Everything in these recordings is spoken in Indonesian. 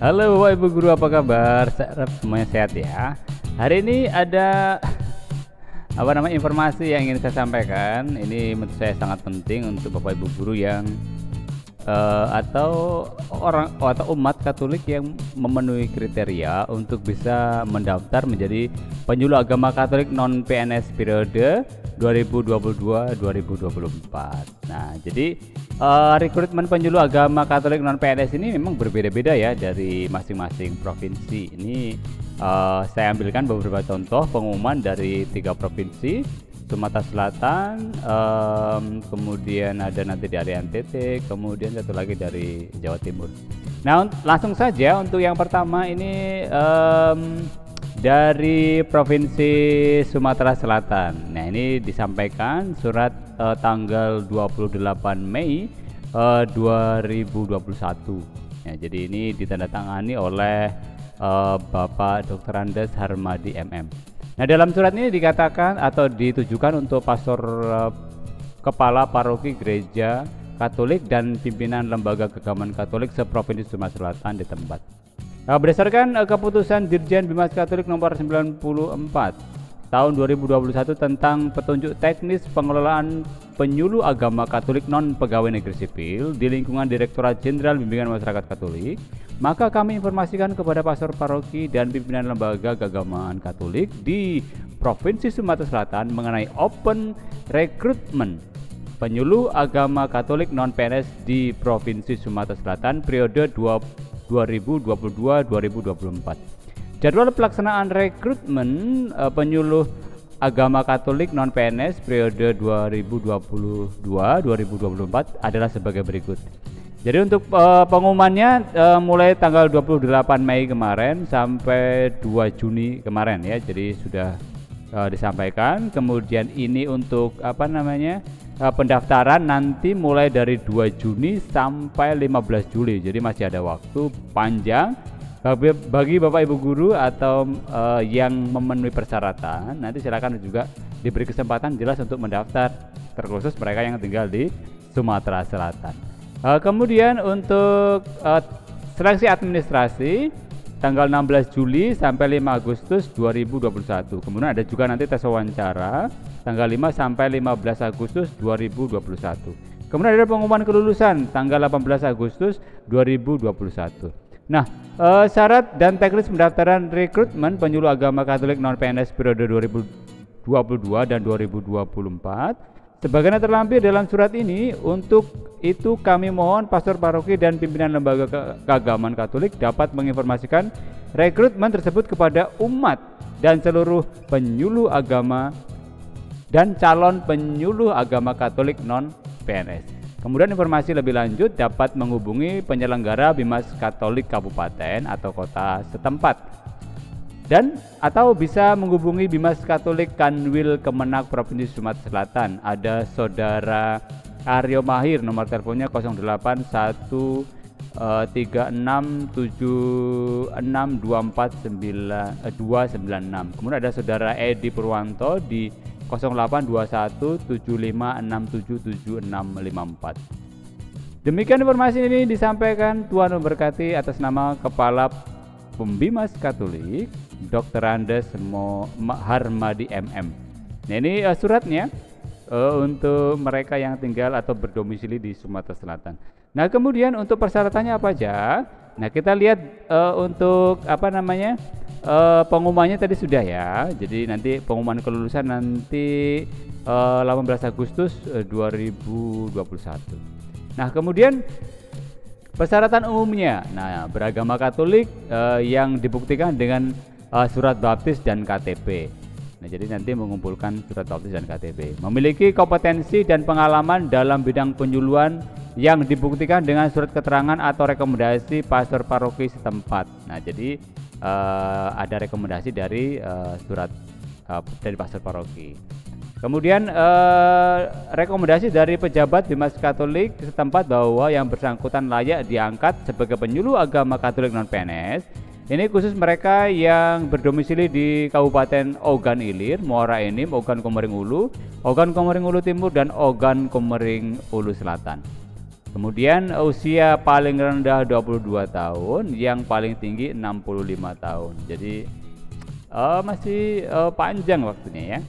Halo Bapak Ibu Guru, apa kabar? Saya harap semuanya sehat ya. Hari ini ada informasi yang ingin saya sampaikan. Ini menurut saya sangat penting untuk Bapak Ibu Guru yang atau umat Katolik yang memenuhi kriteria untuk bisa mendaftar menjadi penyuluh agama Katolik non PNS periode 2022-2024. Nah, jadi rekrutmen penyuluh agama Katolik non PNS ini memang berbeda-beda ya dari masing-masing provinsi. Ini saya ambilkan beberapa contoh pengumuman dari 3 provinsi, Sumatera Selatan, kemudian ada nanti dari NTT, kemudian satu lagi dari Jawa Timur. Nah, langsung saja untuk yang pertama ini dari Provinsi Sumatera Selatan. Nah, ini disampaikan surat tanggal 28 Mei 2021. Ya, jadi ini ditandatangani oleh Bapak Dr. Andes Harmadi MM. Nah, dalam surat ini dikatakan atau ditujukan untuk pastor kepala paroki gereja Katolik dan pimpinan lembaga keagamaan Katolik seprovinsi Sumatera Selatan di tempat. Nah, berdasarkan keputusan Dirjen Bimas Katolik nomor 94 tahun 2021 tentang petunjuk teknis pengelolaan penyuluh agama Katolik non pegawai negeri sipil di lingkungan Direktorat Jenderal Bimbingan Masyarakat Katolik, maka kami informasikan kepada pastor paroki dan pimpinan lembaga keagamaan Katolik di Provinsi Sumatera Selatan mengenai open recruitment penyuluh agama Katolik non PNS di Provinsi Sumatera Selatan periode 2022-2024. Jadwal pelaksanaan rekrutmen penyuluh agama Katolik non PNS periode 2022-2024 adalah sebagai berikut. Jadi untuk pengumumannya mulai tanggal 28 Mei kemarin sampai 2 Juni kemarin ya. Jadi sudah disampaikan. Kemudian ini untuk pendaftaran nanti mulai dari 2 Juni sampai 15 Juli. Jadi masih ada waktu panjang bagi Bapak Ibu guru atau yang memenuhi persyaratan. Nanti silakan juga diberi kesempatan jelas untuk mendaftar, terkhusus mereka yang tinggal di Sumatera Selatan. Kemudian untuk seleksi administrasi tanggal 16 Juli sampai 5 Agustus 2021. Kemudian ada juga nanti tes wawancara tanggal 5 sampai 15 Agustus 2021. Kemudian ada pengumuman kelulusan tanggal 18 Agustus 2021. Nah, syarat dan teknis pendaftaran rekrutmen penyuluh agama Katolik non PNS periode 2022 dan 2024 sebagaimana terlampir dalam surat ini. Untuk itu kami mohon pastor paroki dan pimpinan lembaga keagamaan Katolik dapat menginformasikan rekrutmen tersebut kepada umat dan seluruh penyuluh agama dan calon penyuluh agama Katolik non PNS. Kemudian informasi lebih lanjut dapat menghubungi penyelenggara Bimas Katolik Kabupaten atau kota setempat, dan atau bisa menghubungi Bimas Katolik Kanwil Kemenak Provinsi Sumatera Selatan. Ada Saudara Aryo Mahir, nomor teleponnya 081 3676249296. Kemudian ada Saudara Edi Purwanto di 082175677654. Demikian informasi ini disampaikan Tuhan memberkati atas nama Kepala Pembimas Katolik Dr. Andes Harmadi MM. Nah, ini suratnya untuk mereka yang tinggal atau berdomisili di Sumatera Selatan. Nah, kemudian untuk persyaratannya apa aja? Nah, kita lihat untuk pengumumannya tadi sudah ya. Jadi nanti pengumuman kelulusan nanti 18 Agustus 2021. Nah, kemudian persyaratan umumnya. Nah, beragama Katolik yang dibuktikan dengan surat baptis dan KTP. Nah, jadi nanti mengumpulkan surat baptis dan KTP. Memiliki kompetensi dan pengalaman dalam bidang penyuluhan yang dibuktikan dengan surat keterangan atau rekomendasi pastor paroki setempat. Nah, jadi ada rekomendasi dari surat dari pastor paroki. Kemudian rekomendasi dari pejabat Bimas Katolik setempat bahwa yang bersangkutan layak diangkat sebagai penyuluh agama Katolik non PNS. Ini khusus mereka yang berdomisili di Kabupaten Ogan Ilir, Muara Enim, Ogan Komering Ulu, Ogan Komering Ulu Timur, dan Ogan Komering Ulu Selatan. Kemudian usia paling rendah 22 tahun, yang paling tinggi 65 tahun. Jadi masih panjang waktunya ya.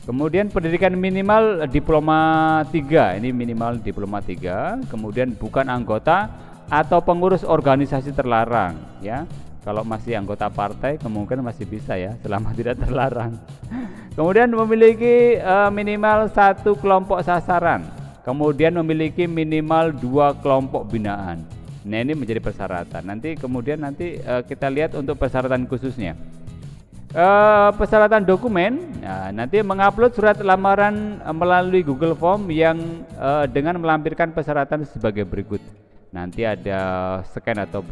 Kemudian pendidikan minimal diploma 3, ini minimal diploma 3. Kemudian bukan anggota atau pengurus organisasi terlarang ya. Kalau masih anggota partai kemungkinan masih bisa ya, selama tidak terlarang. Kemudian memiliki minimal 1 kelompok sasaran. Kemudian memiliki minimal 2 kelompok binaan. Nah, ini menjadi persyaratan. Nanti kita lihat untuk persyaratan khususnya. Persyaratan dokumen, nanti mengupload surat lamaran melalui Google Form yang dengan melampirkan persyaratan sebagai berikut. Nanti ada scan atau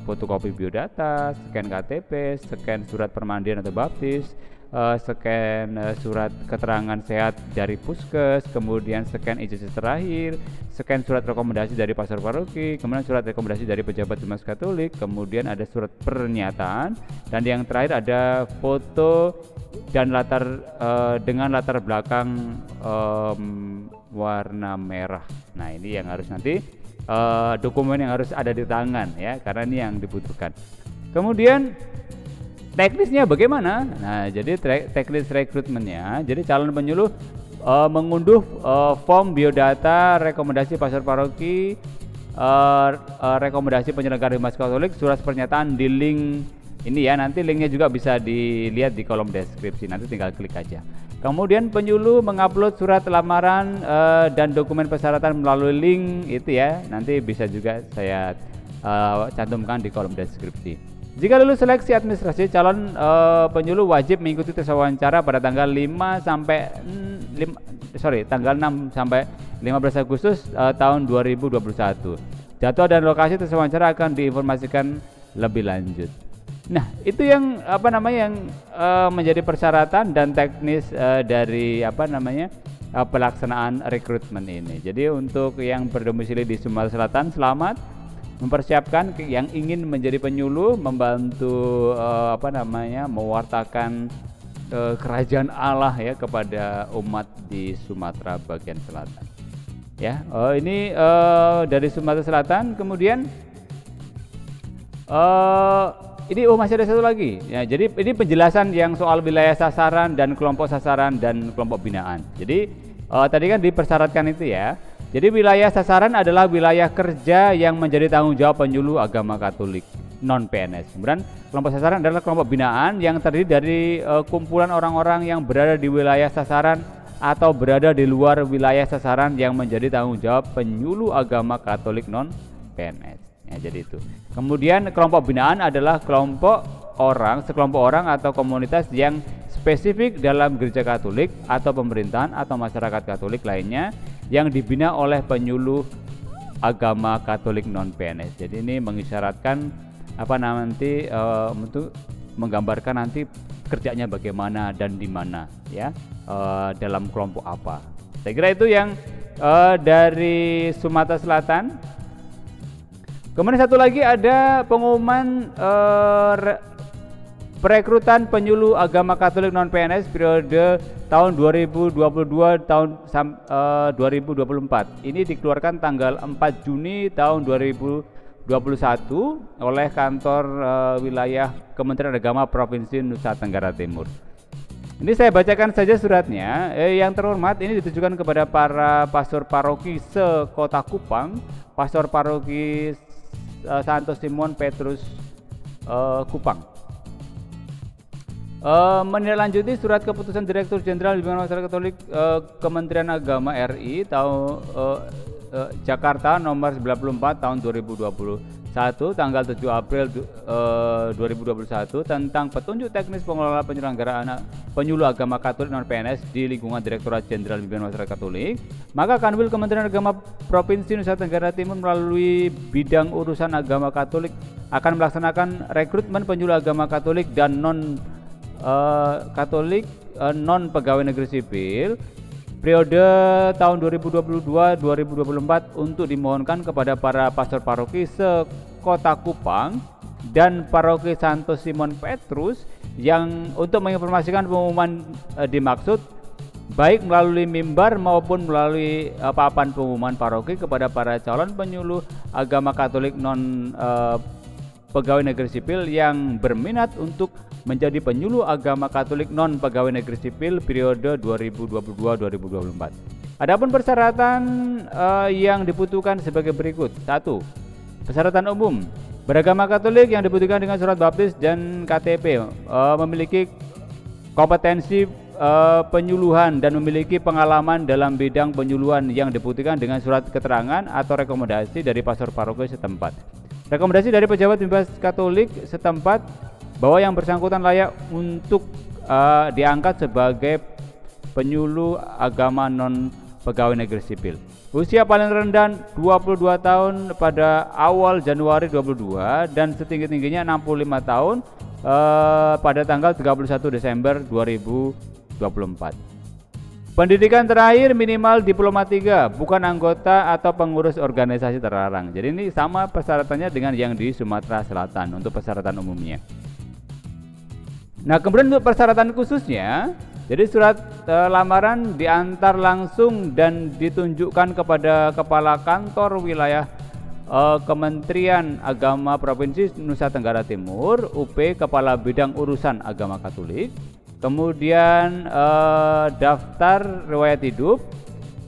fotokopi biodata, scan KTP, scan surat permandian atau baptis, scan surat keterangan sehat dari puskes, kemudian scan ijazah terakhir, scan surat rekomendasi dari pastor paroki, kemudian surat rekomendasi dari pejabat Humas Katolik, kemudian ada surat pernyataan, dan yang terakhir ada foto dan dengan latar belakang warna merah. Nah, ini yang harus nanti dokumen yang harus ada di tangan ya, karena ini yang dibutuhkan. Kemudian teknisnya bagaimana? Nah, jadi teknis rekrutmennya, jadi calon penyuluh mengunduh form biodata, rekomendasi pastor paroki, rekomendasi penyelenggara Humas Katolik, surat pernyataan di link ini ya. Nanti linknya juga bisa dilihat di kolom deskripsi, nanti tinggal klik aja. Kemudian penyuluh mengupload surat lamaran dan dokumen persyaratan melalui link itu ya. Nanti bisa juga saya cantumkan di kolom deskripsi. Jika lulus seleksi administrasi, calon penyuluh wajib mengikuti tes wawancara pada tanggal 6 sampai 15 Agustus tahun 2021. Jadwal dan lokasi tes wawancara akan diinformasikan lebih lanjut. Nah, itu yang menjadi persyaratan dan teknis dari pelaksanaan rekrutmen ini. Jadi untuk yang berdomisili di Sumatera Selatan, selamat mempersiapkan yang ingin menjadi penyuluh, membantu mewartakan kerajaan Allah ya kepada umat di Sumatera bagian selatan. Ya, ini dari Sumatera Selatan. Kemudian ini masih ada satu lagi ya. Jadi ini penjelasan yang soal wilayah sasaran dan kelompok sasaran dan kelompok binaan. Jadi tadi kan dipersyaratkan itu ya. Jadi wilayah sasaran adalah wilayah kerja yang menjadi tanggung jawab penyuluh agama Katolik non PNS. Kemudian kelompok sasaran adalah kelompok binaan yang terdiri dari kumpulan orang-orang yang berada di wilayah sasaran atau berada di luar wilayah sasaran yang menjadi tanggung jawab penyuluh agama Katolik non PNS. Ya, jadi itu. Kemudian kelompok binaan adalah sekelompok orang atau komunitas yang spesifik dalam gereja Katolik atau pemerintahan atau masyarakat Katolik lainnya yang dibina oleh penyuluh agama Katolik non PNS. Jadi ini mengisyaratkan untuk menggambarkan nanti kerjanya bagaimana dan di mana ya, dalam kelompok apa. Saya kira itu yang dari Sumatera Selatan. Kemudian satu lagi ada pengumuman perekrutan penyuluh agama Katolik non PNS periode tahun 2022 tahun 2024. Ini dikeluarkan tanggal 4 Juni tahun 2021 oleh kantor wilayah Kementerian Agama Provinsi Nusa Tenggara Timur. Ini saya bacakan saja suratnya. Yang terhormat, ini ditujukan kepada para pastor paroki se-Kota Kupang, pastor paroki Santo Simon Petrus Kupang. Menindaklanjuti surat keputusan Direktur Jenderal Bimbingan Masyarakat Katolik Kementerian Agama RI tahun Jakarta nomor 94 tahun 2021 tanggal 7 April 2021 tentang petunjuk teknis pengelola penyelenggaraan penyuluh agama Katolik non PNS di lingkungan Direktorat Jenderal Bimbingan Masyarakat Katolik, maka Kanwil Kementerian Agama Provinsi Nusa Tenggara Timur melalui bidang urusan agama Katolik akan melaksanakan rekrutmen penyuluh agama Katolik dan non Katolik non pegawai negeri sipil periode tahun 2022-2024 untuk dimohonkan kepada para pastor paroki se-Kota Kupang dan paroki Santo Simon Petrus yang untuk menginformasikan pengumuman dimaksud baik melalui mimbar maupun melalui papan pengumuman paroki kepada para calon penyuluh agama Katolik non pegawai negeri sipil yang berminat untuk menjadi penyuluh agama Katolik non pegawai negeri sipil periode 2022-2024. Adapun persyaratan yang dibutuhkan sebagai berikut. 1. Persyaratan umum. Beragama Katolik yang dibutuhkan dengan surat baptis dan KTP, memiliki kompetensi penyuluhan dan memiliki pengalaman dalam bidang penyuluhan yang dibutuhkan dengan surat keterangan atau rekomendasi dari pastor paroki setempat. Rekomendasi dari pejabat bebas Katolik setempat bahwa yang bersangkutan layak untuk diangkat sebagai penyuluh agama non pegawai negeri sipil. Usia paling rendah 22 tahun pada awal Januari 22 dan setinggi-tingginya 65 tahun pada tanggal 31 Desember 2024. Pendidikan terakhir minimal diploma 3, bukan anggota atau pengurus organisasi terlarang. Jadi ini sama persyaratannya dengan yang di Sumatera Selatan untuk persyaratan umumnya. Nah, kemudian untuk persyaratan khususnya, jadi surat lamaran diantar langsung dan ditunjukkan kepada Kepala Kantor Wilayah Kementerian Agama Provinsi Nusa Tenggara Timur, UP, Kepala Bidang Urusan Agama Katolik. Kemudian daftar riwayat hidup,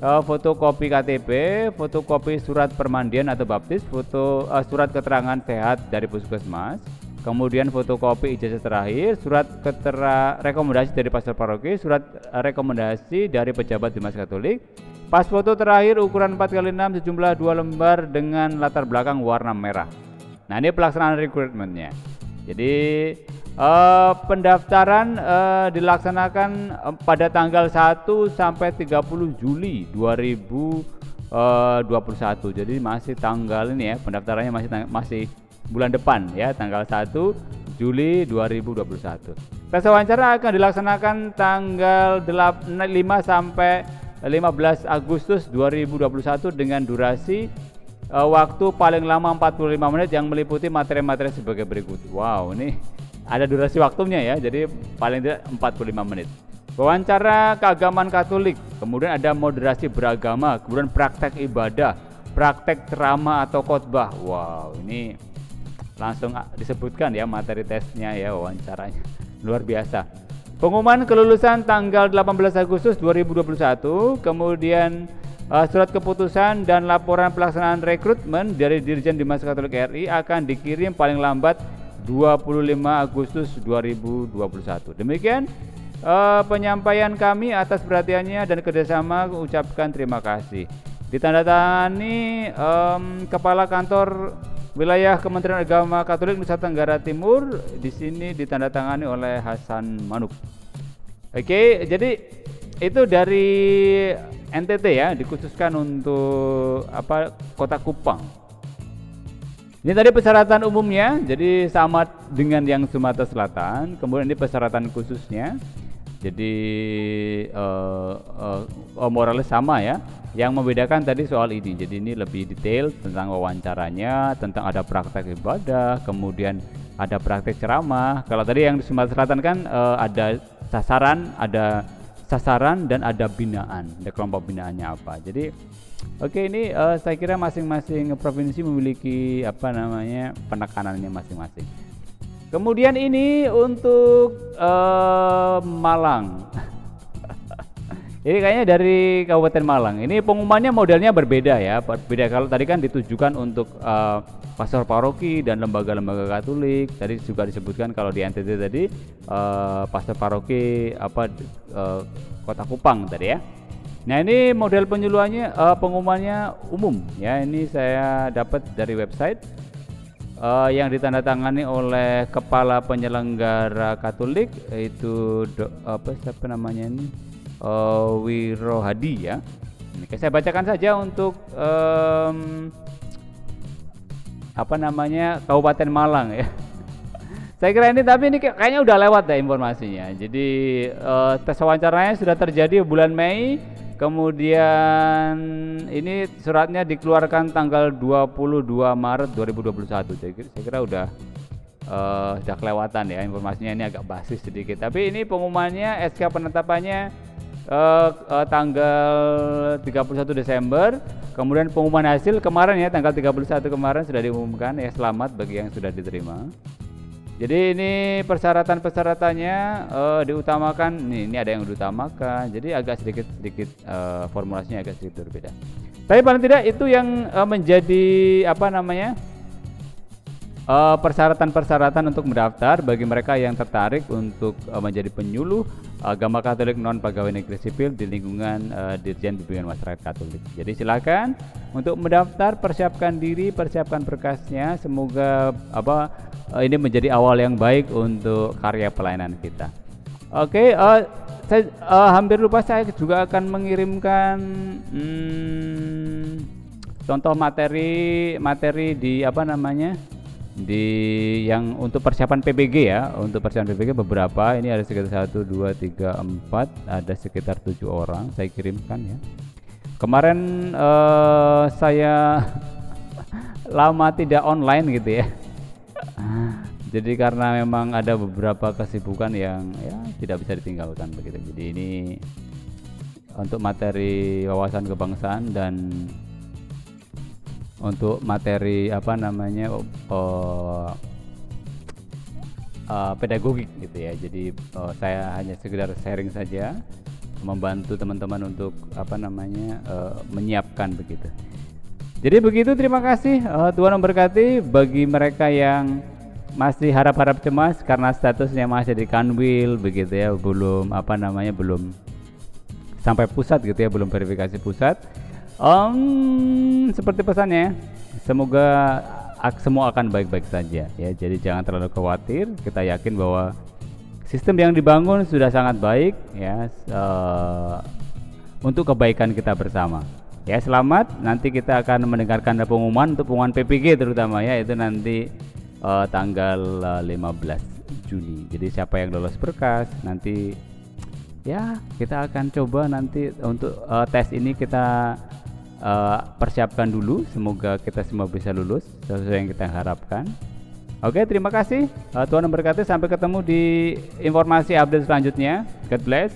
fotokopi KTP, fotokopi surat permandian atau baptis, surat keterangan sehat dari puskesmas. Kemudian fotokopi ijazah terakhir, surat rekomendasi dari pastor paroki, surat rekomendasi dari pejabat Dimas Katolik, pas foto terakhir ukuran 4x6 sejumlah 2 lembar dengan latar belakang warna merah. Nah, ini pelaksanaan rekrutmennya. Jadi pendaftaran dilaksanakan pada tanggal 1 sampai 30 Juli 2021. Jadi masih tanggal ini ya, pendaftarannya masih bulan depan ya, tanggal 1 Juli 2021. Tes wawancara akan dilaksanakan tanggal 5 sampai 15 Agustus 2021 dengan durasi waktu paling lama 45 menit yang meliputi materi-materi sebagai berikut. Wow, ini ada durasi waktunya ya, jadi paling tidak 45 menit. Wawancara keagamaan Katolik, kemudian ada moderasi beragama, kemudian praktek ibadah, praktek ceramah atau khotbah. Wow, ini langsung disebutkan ya materi tesnya ya, wawancaranya luar biasa. Pengumuman kelulusan tanggal 18 Agustus 2021, kemudian surat keputusan dan laporan pelaksanaan rekrutmen dari Dirjen Dimas Katolik RI akan dikirim paling lambat 25 Agustus 2021. Demikian penyampaian kami, atas perhatiannya dan kerjasama ucapkan terima kasih. Ditandatangani Kepala Kantor Wilayah Kementerian Agama Katolik Nusa Tenggara Timur, di sini ditandatangani oleh Hasan Manuk. Oke, jadi itu dari NTT ya, dikhususkan untuk Kota Kupang. Ini tadi persyaratan umumnya, jadi sama dengan yang Sumatera Selatan. Kemudian ini persyaratan khususnya, jadi moralnya sama ya. Yang membedakan tadi soal ini, jadi ini lebih detail tentang wawancaranya, tentang ada praktek ibadah, kemudian ada praktek ceramah. Kalau tadi yang di Sumatera Selatan kan ada sasaran dan ada binaan, ada kelompok binaannya apa. Jadi oke, ini saya kira masing-masing provinsi memiliki penekanannya masing-masing. Kemudian ini untuk Malang. Ini kayaknya dari Kabupaten Malang. Ini pengumumannya modelnya berbeda ya. Berbeda, kalau tadi kan ditujukan untuk pastor paroki dan lembaga-lembaga Katolik. Tadi juga disebutkan kalau di NTT tadi pastor paroki Kota Kupang tadi ya. Nah, ini model penyuluhannya, pengumumannya umum ya. Ini saya dapat dari website yang ditandatangani oleh Kepala Penyelenggara Katolik, yaitu siapa namanya ini? Wiro Hadi ya. Ini saya bacakan saja untuk Kabupaten Malang ya. Saya kira ini, tapi ini kayaknya udah lewat ya informasinya. Jadi tes wawancaranya sudah terjadi bulan Mei. Kemudian ini suratnya dikeluarkan tanggal 22 Maret 2021. Saya kira udah kelewatan ya informasinya, ini agak basis sedikit. Tapi ini pengumumannya, SK penetapannya tanggal 31 Desember. Kemudian pengumuman hasil kemarin ya, tanggal 31 kemarin sudah diumumkan ya. Selamat bagi yang sudah diterima. Jadi ini persyaratan-persyaratannya diutamakan. Ini ada yang diutamakan. Jadi agak sedikit formulasinya agak sedikit berbeda. Tapi paling tidak itu yang menjadi apa namanya persyaratan-persyaratan untuk mendaftar bagi mereka yang tertarik untuk menjadi penyuluh agama Katolik non pegawai negeri sipil di lingkungan Dirjen Bimbingan Masyarakat Katolik. Jadi silakan untuk mendaftar, persiapkan diri, persiapkan berkasnya. Semoga ini menjadi awal yang baik untuk karya pelayanan kita. Oke, saya hampir lupa, saya juga akan mengirimkan contoh materi di apa namanya di yang untuk persiapan PBG ya. Untuk persiapan PBG beberapa, ini ada sekitar 1, 2, 3, 4, ada sekitar 7 orang saya kirimkan ya. Kemarin saya lama tidak online gitu ya. Jadi karena memang ada beberapa kesibukan yang ya tidak bisa ditinggalkan begitu. Jadi ini untuk materi wawasan kebangsaan dan untuk materi apa namanya pedagogik gitu ya. Jadi saya hanya sekedar sharing saja, membantu teman-teman untuk apa namanya menyiapkan begitu. Jadi begitu, terima kasih. Tuhan memberkati. Bagi mereka yang masih harap-harap cemas karena statusnya masih di Kanwil begitu ya, belum apa namanya belum sampai pusat gitu ya, belum verifikasi pusat. Seperti pesannya, semoga semua akan baik-baik saja ya. Jadi jangan terlalu khawatir. Kita yakin bahwa sistem yang dibangun sudah sangat baik ya, untuk kebaikan kita bersama. Ya, selamat. Nanti kita akan mendengarkan pengumuman untuk pengumuman PPG terutama ya, itu nanti tanggal 15 Juni. Jadi siapa yang lolos berkas nanti ya kita akan coba nanti untuk tes ini kita persiapkan dulu. Semoga kita semua bisa lulus sesuai yang kita harapkan. Oke, terima kasih. Tuhan memberkati. Sampai ketemu di informasi update selanjutnya. God bless.